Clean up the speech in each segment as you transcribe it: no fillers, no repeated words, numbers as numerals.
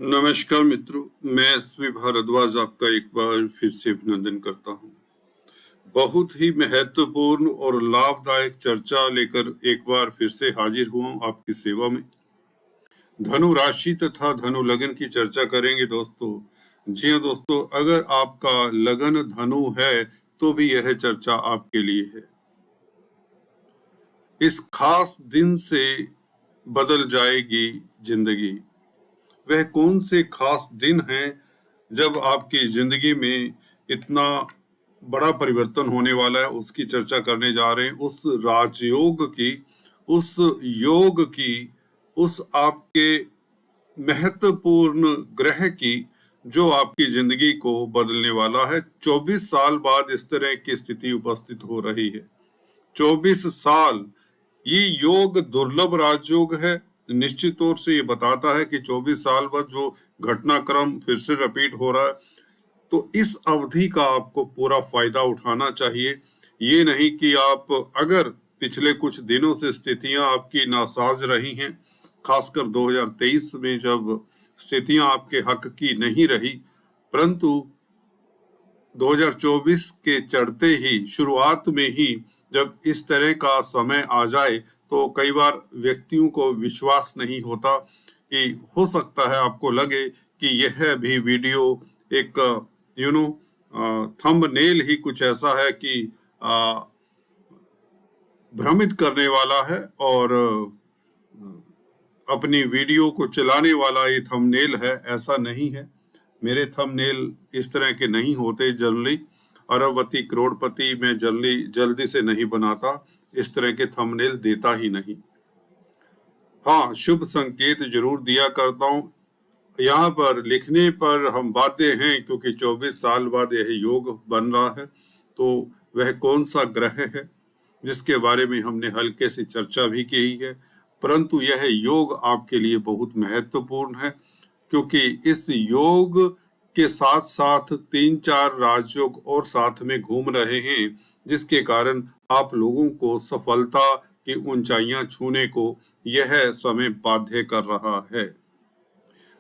नमस्कार मित्रों, मैं एसवी भारद्वाज आपका एक बार फिर से अभिनंदन करता हूं। बहुत ही महत्वपूर्ण और लाभदायक चर्चा लेकर एक बार फिर से हाजिर हुआ हूं आपकी सेवा में। धनु राशि तथा धनु लगन की चर्चा करेंगे दोस्तों। जी हाँ दोस्तों, अगर आपका लगन धनु है तो भी यह चर्चा आपके लिए है। इस खास दिन से बदल जाएगी जिंदगी। वह कौन से खास दिन हैं जब आपकी जिंदगी में इतना बड़ा परिवर्तन होने वाला है, उसकी चर्चा करने जा रहे हैं। उस राजयोग की, उस योग की, उस आपके महत्वपूर्ण ग्रह की जो आपकी जिंदगी को बदलने वाला है। 24 साल बाद इस तरह की स्थिति उपस्थित हो रही है। 24 साल, ये योग दुर्लभ राजयोग है। निश्चित तौर से ये बताता है कि 24 साल बाद जो घटनाक्रम फिर से रिपीट हो रहा है, तो इस अवधि का आपको पूरा फायदा उठाना चाहिए। ये नहीं कि आप, अगर पिछले कुछ दिनों से स्थितियां आपकी नासाज रही हैं, खासकर 2023 में जब स्थितियां आपके हक की नहीं रही, परंतु 2024 के चढ़ते ही, शुरुआत में ही जब इस तरह का समय आ जाए तो कई बार व्यक्तियों को विश्वास नहीं होता कि हो सकता है आपको लगे कि यह भी वीडियो एक थंबनेल ही कुछ ऐसा है कि भ्रमित करने वाला है और अपनी वीडियो को चलाने वाला ये थंबनेल है। ऐसा नहीं है। मेरे थंबनेल इस तरह के नहीं होते जनरली। अरबपति करोड़पति मैं जल्दी से नहीं बनाता, इस तरह के थंबनेल देता ही नहीं। हाँ, शुभ संकेत जरूर दिया करता हूँ। यहाँ पर लिखने पर हम बाध्य हैं क्योंकि 24 साल बाद यह योग बन रहा है। तो वह कौन सा ग्रह है जिसके बारे में हमने हल्के से चर्चा भी की है, परंतु यह योग आपके लिए बहुत महत्वपूर्ण है क्योंकि इस योग के साथ साथ 3-4 राजयोग और साथ में घूम रहे हैं, जिसके कारण आप लोगों को सफलता की ऊंचाइयां छूने को यह समय बाध्य कर रहा है।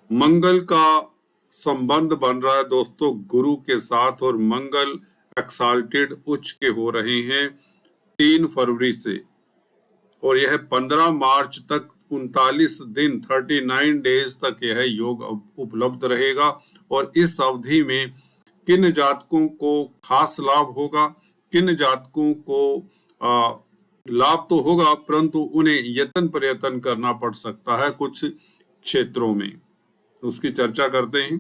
मंगल का संबंध बन रहा है दोस्तों गुरु के साथ, और मंगल एक्साल्टेड उच्च के हो रहे हैं 3 फरवरी से, और यह 15 मार्च तक 39 दिन 39 डेज तक यह योग उपलब्ध रहेगा। और इस अवधि में किन जातकों को खास लाभ होगा, किन जातकों को लाभ तो होगा परंतु उन्हें यत्न प्रयत्न करना पड़ सकता है कुछ क्षेत्रों में, उसकी चर्चा करते हैं।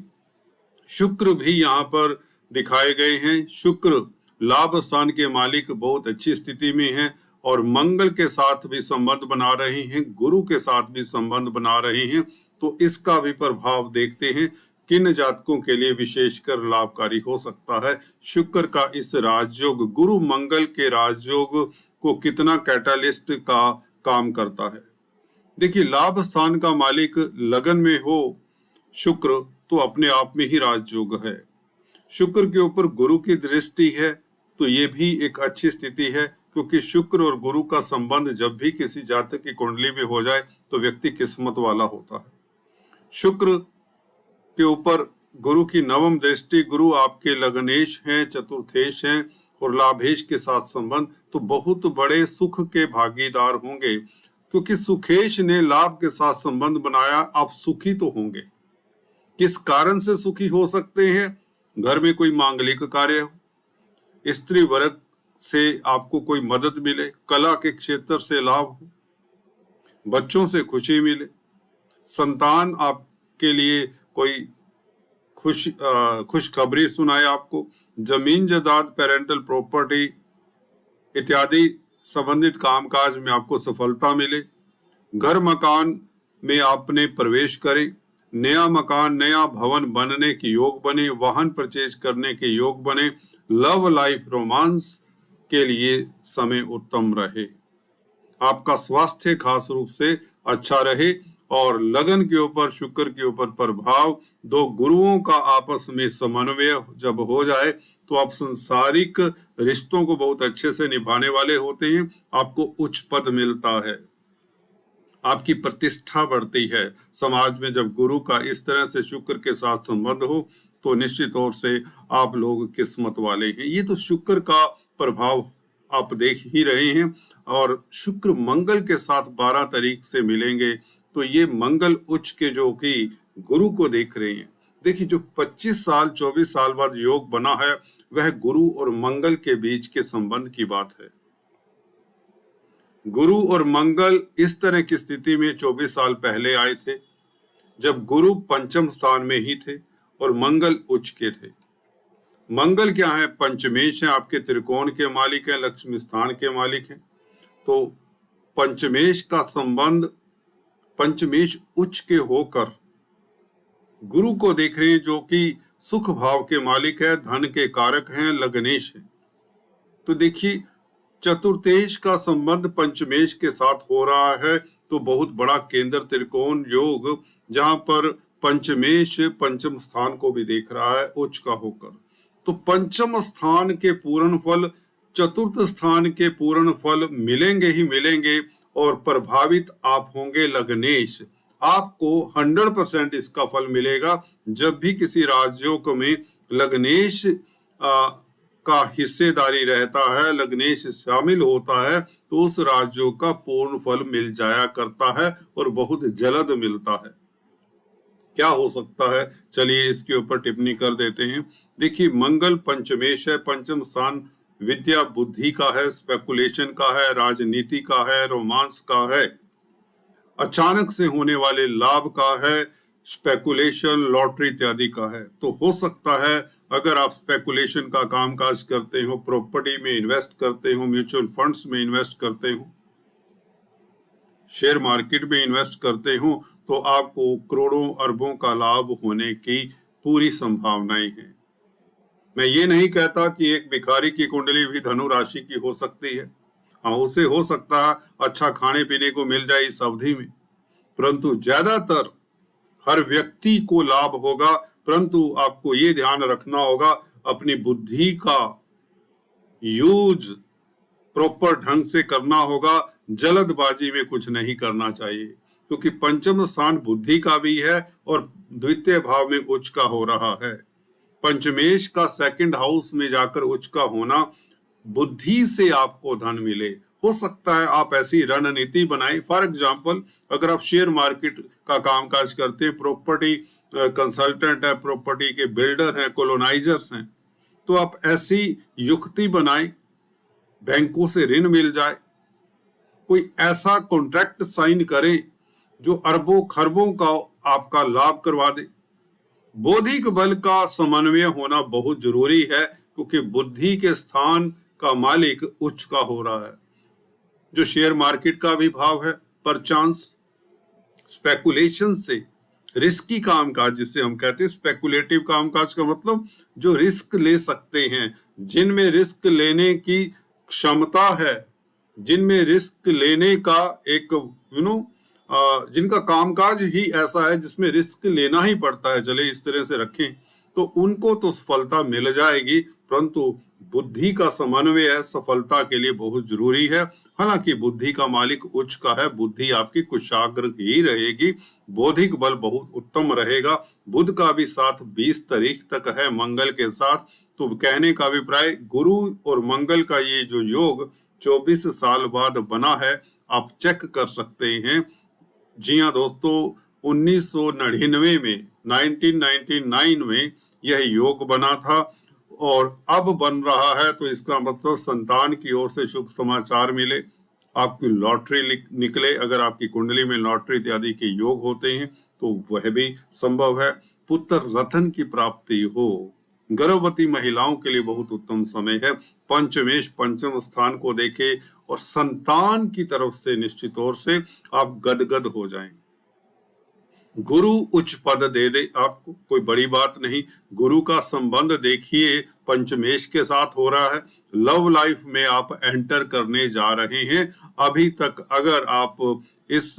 शुक्र भी यहाँ पर दिखाए गए हैं। शुक्र लाभ स्थान के मालिक बहुत अच्छी स्थिति में है और मंगल के साथ भी संबंध बना रहे हैं, गुरु के साथ भी संबंध बना रहे हैं। तो इसका भी प्रभाव देखते हैं किन जातकों के लिए विशेषकर लाभकारी हो सकता है। शुक्र का इस राजयोग, गुरु मंगल के राजयोग को कितना कैटालिस्ट का काम करता है। देखिए, लाभ स्थान का मालिक लगन में हो शुक्र तो अपने आप में ही राजयोग है। शुक्र के ऊपर गुरु की दृष्टि है तो ये भी एक अच्छी स्थिति है, क्योंकि शुक्र और गुरु का संबंध जब भी किसी जातक की कुंडली में हो जाए तो व्यक्ति किस्मत वाला होता है। शुक्र के ऊपर गुरु की नवम दृष्टि, गुरु आपके लगनेश हैं, चतुर्थेश हैं और लाभेश के साथ संबंध, तो बहुत बड़े सुख के भागीदार होंगे, क्योंकि सुखेश ने लाभ के साथ संबंध बनाया। आप सुखी तो होंगे। किस कारण से सुखी हो सकते हैं? घर में कोई मांगलिक कार्य हो, स्त्री वर्ग से आपको कोई मदद मिले, कला के क्षेत्र से लाभ हो, बच्चों से खुशी मिले, संतान आपके लिए कोई खुशखबरी सुनाए आपको, जमीन जायदाद, पेरेंटल प्रॉपर्टी इत्यादि संबंधित कामकाज में आपको सफलता मिले, घर मकान में आपने प्रवेश करें, नया मकान, नया भवन बनने के योग बने, वाहन परचेज करने के योग बने, लव लाइफ, रोमांस के लिए समय उत्तम रहे, आपका स्वास्थ्य खास रूप से अच्छा रहे। और लगन के ऊपर शुक्र के ऊपर प्रभाव, 2 गुरुओं का आपस में समन्वय जब हो जाए तो आप संसारिक रिश्तों को बहुत अच्छे से निभाने वाले होते हैं, आपको उच्च पद मिलता है। आपकी प्रतिष्ठा बढ़ती है। समाज में जब गुरु का इस तरह से शुक्र के साथ संबंध हो तो निश्चित तौर से आप लोग किस्मत वाले हैं। ये तो शुक्र का प्रभाव आप देख ही रहे हैं। और शुक्र मंगल के साथ 12 तारीख से मिलेंगे तो ये मंगल उच्च के जो कि गुरु को देख रहे हैं। देखिए, जो 25 साल 24 साल बाद योग बना है वह गुरु और मंगल के बीच के संबंध की बात है। गुरु और मंगल इस तरह की स्थिति में 24 साल पहले आए थे जब गुरु पंचम स्थान में ही थे और मंगल उच्च के थे। मंगल क्या है? पंचमेश है, आपके त्रिकोण के मालिक है, लक्ष्मी स्थान के मालिक है। तो पंचमेश का संबंध पंचमेश उच्च के होकर गुरु को देख रहे हैं जो कि सुख भाव के मालिक है, धन के कारक हैं, लग्नेश है। तो देखिए, चतुर्थेश का संबंध पंचमेश के साथ हो रहा है तो बहुत बड़ा केंद्र त्रिकोण योग, जहां पर पंचमेश पंचम स्थान को भी देख रहा है उच्च का होकर। तो पंचम स्थान के पूर्ण फल चतुर्थ स्थान के पूर्ण फल मिलेंगे ही मिलेंगे और प्रभावित आप होंगे लग्नेश। आपको 100% इसका फल मिलेगा। जब भी किसी राजयोग में लग्नेश का हिस्सेदारी रहता है, लग्नेश शामिल होता है, तो उस राजयोग का पूर्ण फल मिल जाया करता है और बहुत जल्द मिलता है। क्या हो सकता है, चलिए इसके ऊपर टिप्पणी कर देते हैं। देखिए, मंगल पंचमेश है, पंचम स्थान विद्या बुद्धि का है, स्पेकुलेशन का है, राजनीति का है, रोमांस का है, अचानक से होने वाले लाभ का है, स्पेकुलेशन लॉटरी इत्यादि का है। तो हो सकता है अगर आप स्पेकुलेशन का कामकाज करते हो, प्रॉपर्टी में इन्वेस्ट करते हो, म्यूचुअल फंड्स में इन्वेस्ट करते हो, शेयर मार्केट में इन्वेस्ट करते हो, तो आपको करोड़ों अरबों का लाभ होने की पूरी संभावनाएं हैं। मैं ये नहीं कहता कि एक भिखारी की कुंडली भी धनु राशि की हो सकती है। हाँ, उसे हो सकता है अच्छा खाने पीने को मिल जाए इस अवधि में, परंतु ज्यादातर हर व्यक्ति को लाभ होगा। परंतु आपको ये ध्यान रखना होगा अपनी बुद्धि का यूज प्रॉपर ढंग से करना होगा, जल्दबाजी में कुछ नहीं करना चाहिए, क्योंकि पंचम स्थान बुद्धि का भी है और द्वितीय भाव में उच्च का हो रहा है। पंचमेश का सेकंड हाउस में जाकर उच्च का होना, बुद्धि से आपको धन मिले। हो सकता है आप ऐसी रणनीति बनाएं, फॉर एग्जांपल अगर आप शेयर मार्केट का कामकाज करते हैं, प्रॉपर्टी कंसल्टेंट है, प्रॉपर्टी के बिल्डर हैं, कॉलोनाइजर्स हैं, तो आप ऐसी युक्ति बनाएं, बैंकों से ऋण मिल जाए, कोई ऐसा कॉन्ट्रैक्ट साइन करें जो अरबों खरबों का आपका लाभ करवा दे। बौद्धिक बल का समन्वय होना बहुत जरूरी है, क्योंकि बुद्धि के स्थान का मालिक उच्च का हो रहा है, जो शेयर मार्केट का भी भाव है। पर चांस स्पेकुलेशन से रिस्की कामकाज, जिसे हम कहते हैं स्पेकुलेटिव कामकाज का मतलब जो रिस्क ले सकते हैं, जिनमें रिस्क लेने की क्षमता है, जिनमें रिस्क लेने का एक जिनका कामकाज ही ऐसा है जिसमें रिस्क लेना ही पड़ता है, चले इस तरह से रखें, तो उनको तो सफलता मिल जाएगी। परंतु बुद्धि का समन्वय है, सफलता के लिए बहुत जरूरी है। हालांकि बुद्धि का मालिक उच्च का है, बुद्धि आपकी कुशाग्र ही रहेगी, बौद्धिक बल बहुत उत्तम रहेगा। बुध का भी साथ 20 तारीख तक है मंगल के साथ। तो कहने का अभिप्राय, गुरु और मंगल का ये जो योग 24 साल बाद बना है, आप चेक कर सकते हैं। जी हाँ दोस्तों, 1999 में 1999 में यह योग बना था और अब बन रहा है, तो इसका मतलब संतान की ओर से शुभ समाचार मिले, आपकी लॉटरी निकले। अगर आपकी कुंडली में लॉटरी इत्यादि के योग होते हैं तो वह भी संभव है। पुत्र रत्न की प्राप्ति हो, गर्भवती महिलाओं के लिए बहुत उत्तम समय है। पंचमेश पंचम स्थान को देखे और संतान की तरफ से निश्चित तौर से आप गदगद हो जाएंगे। गुरु उच्च पद दे दे आपको, कोई बड़ी बात नहीं। गुरु का संबंध देखिए पंचमेश के साथ हो रहा है। लव लाइफ में आप एंटर करने जा रहे हैं। अभी तक अगर आप इस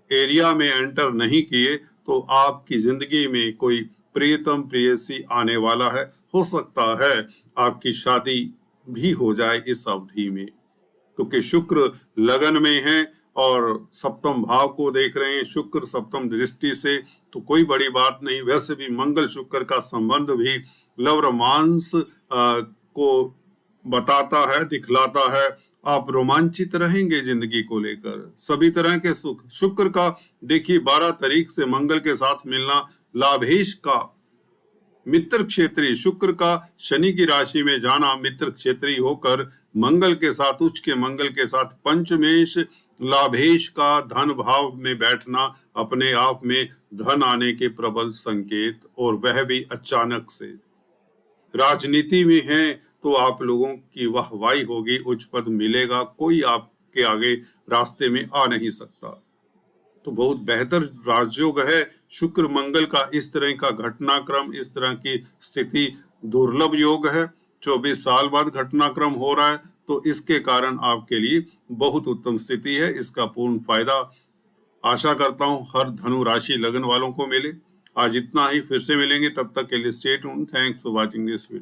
एरिया में एंटर नहीं किए तो आपकी जिंदगी में कोई प्रियतम प्रेयसी आने वाला है। हो सकता है आपकी शादी भी हो जाए इस अवधि में, क्योंकि शुक्र लगन में है और सप्तम भाव को देख रहे हैं शुक्र सप्तम दृष्टि से, तो कोई बड़ी बात नहीं। वैसे भी मंगल शुक्र का संबंध भी लव रोमांस को बताता है, दिखलाता है। आप रोमांचित रहेंगे जिंदगी को लेकर, सभी तरह के सुख। शुक्र का देखिए 12 तारीख से मंगल के साथ मिलना लाभेश का मित्र क्षेत्रीय, शुक्र का शनि की राशि में जाना मित्र क्षेत्रीय होकर मंगल के साथ, उच्च के मंगल के साथ पंचमेश लाभेश का धन भाव में बैठना अपने आप में धन आने के प्रबल संकेत, और वह भी अचानक से। राजनीति में है तो आप लोगों की वाहवाही होगी, उच्च पद मिलेगा, कोई आपके आगे रास्ते में आ नहीं सकता। तो बहुत बेहतर राजयोग है शुक्र मंगल का। इस तरह का घटनाक्रम, इस तरह की स्थिति दुर्लभ योग है। 24 साल बाद घटनाक्रम हो रहा है, तो इसके कारण आपके लिए बहुत उत्तम स्थिति है। इसका पूर्ण फायदा आशा करता हूं हर धनु राशि लगन वालों को मिले। आज इतना ही, फिर से मिलेंगे, तब तक के लिए stay tuned. Thanks for watching this video.